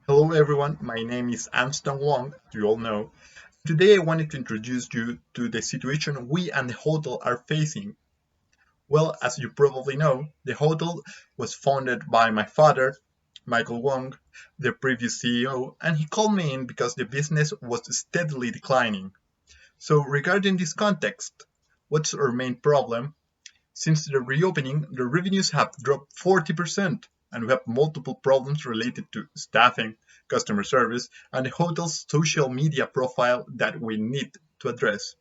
Hello everyone, my name is Anston Wong, you all know. Today I wanted to introduce you to the situation we and the hotel are facing. Well, as you probably know, the hotel was founded by my father, Michael Wong, the previous CEO, and he called me in because the business was steadily declining. So regarding this context, what's our main problem? Since the reopening, the revenues have dropped 40%, and we have multiple problems related to staffing, customer service, and the hotel's social media profile that we need to address.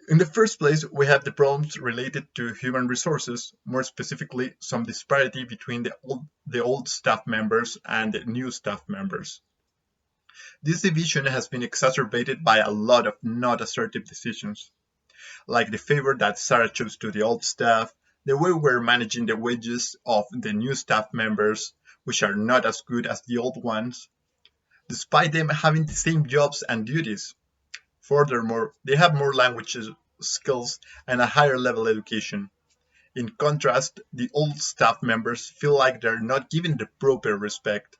In the first place, we have the problems related to human resources, more specifically, some disparity between the old staff members and the new staff members. This division has been exacerbated by a lot of not assertive decisions like the favor that Sarah chose to the old staff, the way we're managing the wages of the new staff members, which are not as good as the old ones, despite them having the same jobs and duties. Furthermore, they have more language skills and a higher level education. In contrast, the old staff members feel like they're not given the proper respect.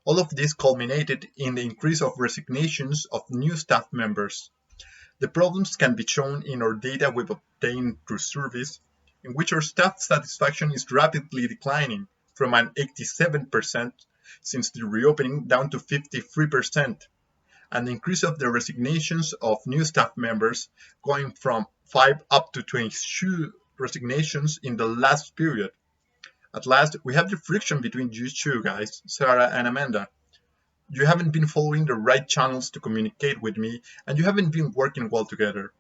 All of this culminated in the increase of resignations of new staff members. The problems can be shown in our data we've obtained through surveys, in which our staff satisfaction is rapidly declining from an 87% since the reopening down to 53%, and the increase of the resignations of new staff members going from 5 up to 22 resignations in the last period. At last, we have the friction between you two guys, Sarah and Amanda. You haven't been following the right channels to communicate with me, and you haven't been working well together.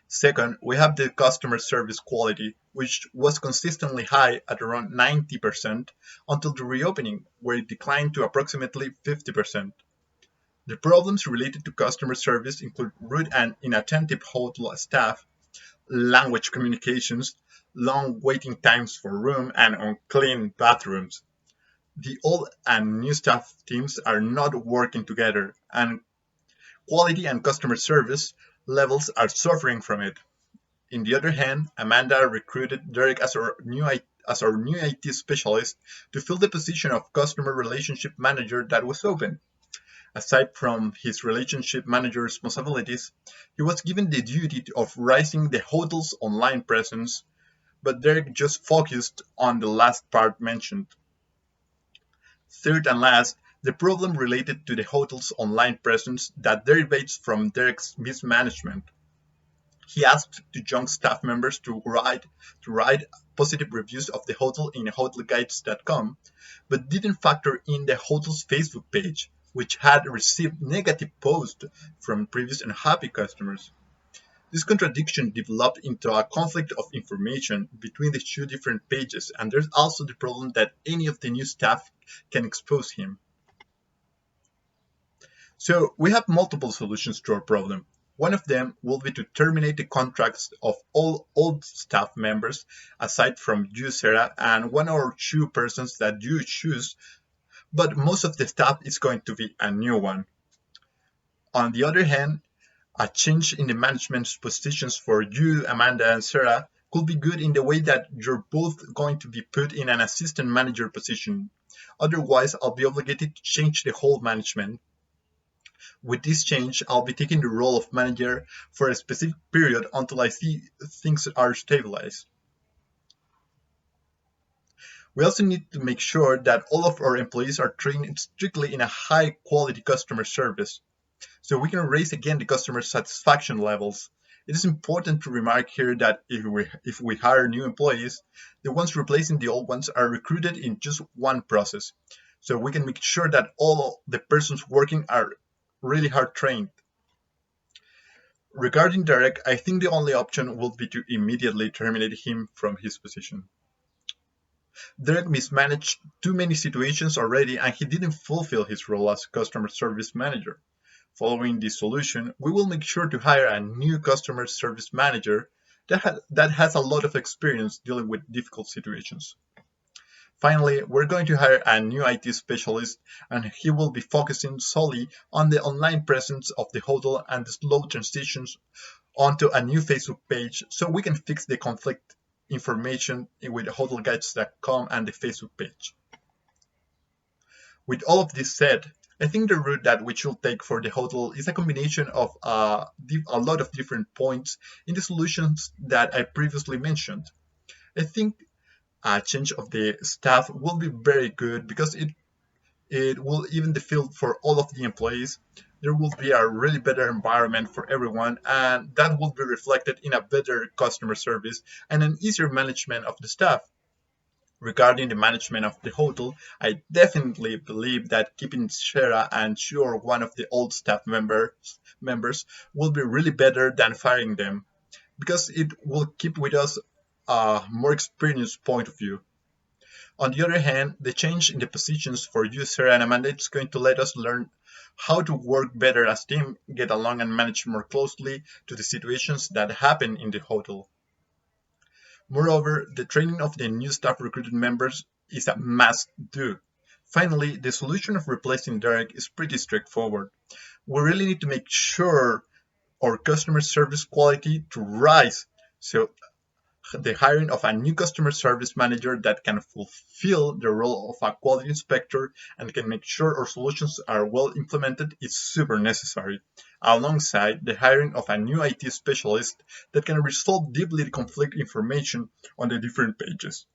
Second, we have the customer service quality, which was consistently high at around 90% until the reopening, where it declined to approximately 50%. The problems related to customer service include rude and inattentive hotel staff, language communications, long waiting times for room, and unclean bathrooms. The old and new staff teams are not working together, and quality and customer service levels are suffering from it. On the other hand, Amanda recruited Derek as our new IT specialist to fill the position of customer relationship manager that was open. Aside from his relationship manager responsibilities, he was given the duty of raising the hotel's online presence, but Derek just focused on the last part mentioned. Third and last, the problem related to the hotel's online presence that derivates from Derek's mismanagement. He asked the young staff members to write positive reviews of the hotel in hotelguides.com, but didn't factor in the hotel's Facebook page, which had received negative posts from previous unhappy customers. This contradiction developed into a conflict of information between the two different pages, and there's also the problem that any of the new staff can expose him. So we have multiple solutions to our problem. One of them will be to terminate the contracts of all old staff members, aside from you, Sarah, and one or two persons that you choose, but most of the staff is going to be a new one. On the other hand, a change in the management's positions for you, Amanda and Sarah, could be good in the way that you're both going to be put in an assistant manager position. Otherwise, I'll be obligated to change the whole management. With this change, I'll be taking the role of manager for a specific period until I see things are stabilized. We also need to make sure that all of our employees are trained strictly in a high quality customer service, so we can raise again the customer satisfaction levels. It is important to remark here that if we hire new employees, the ones replacing the old ones are recruited in just one process. So we can make sure that all the persons working are really hard trained. Regarding Derek, I think the only option would be to immediately terminate him from his position. Derek mismanaged too many situations already and he didn't fulfill his role as customer service manager. Following this solution, we will make sure to hire a new customer service manager that has a lot of experience dealing with difficult situations. Finally, we're going to hire a new IT specialist, and he will be focusing solely on the online presence of the hotel and the slow transitions onto a new Facebook page so we can fix the conflict information with hotelguides.com and the Facebook page. With all of this said, I think the route that we should take for the hotel is a combination of a lot of different points in the solutions that I previously mentioned. I think a change of the staff will be very good because it will even the field for all of the employees. There will be a really better environment for everyone, and that will be reflected in a better customer service and an easier management of the staff. Regarding the management of the hotel, I definitely believe that keeping Shera and Sure, one of the old staff members, will be really better than firing them because it will keep with us a more experienced point of view. On the other hand, the change in the positions for you, Sarah and Amanda, is going to let us learn how to work better as team, get along and manage more closely to the situations that happen in the hotel. Moreover, the training of the new staff recruited members is a must do. Finally, the solution of replacing Derek is pretty straightforward. We really need to make sure our customer service quality to rise. So the hiring of a new customer service manager that can fulfill the role of a quality inspector and can make sure our solutions are well implemented is super necessary, alongside the hiring of a new IT specialist that can resolve deeply the conflict information on the different pages.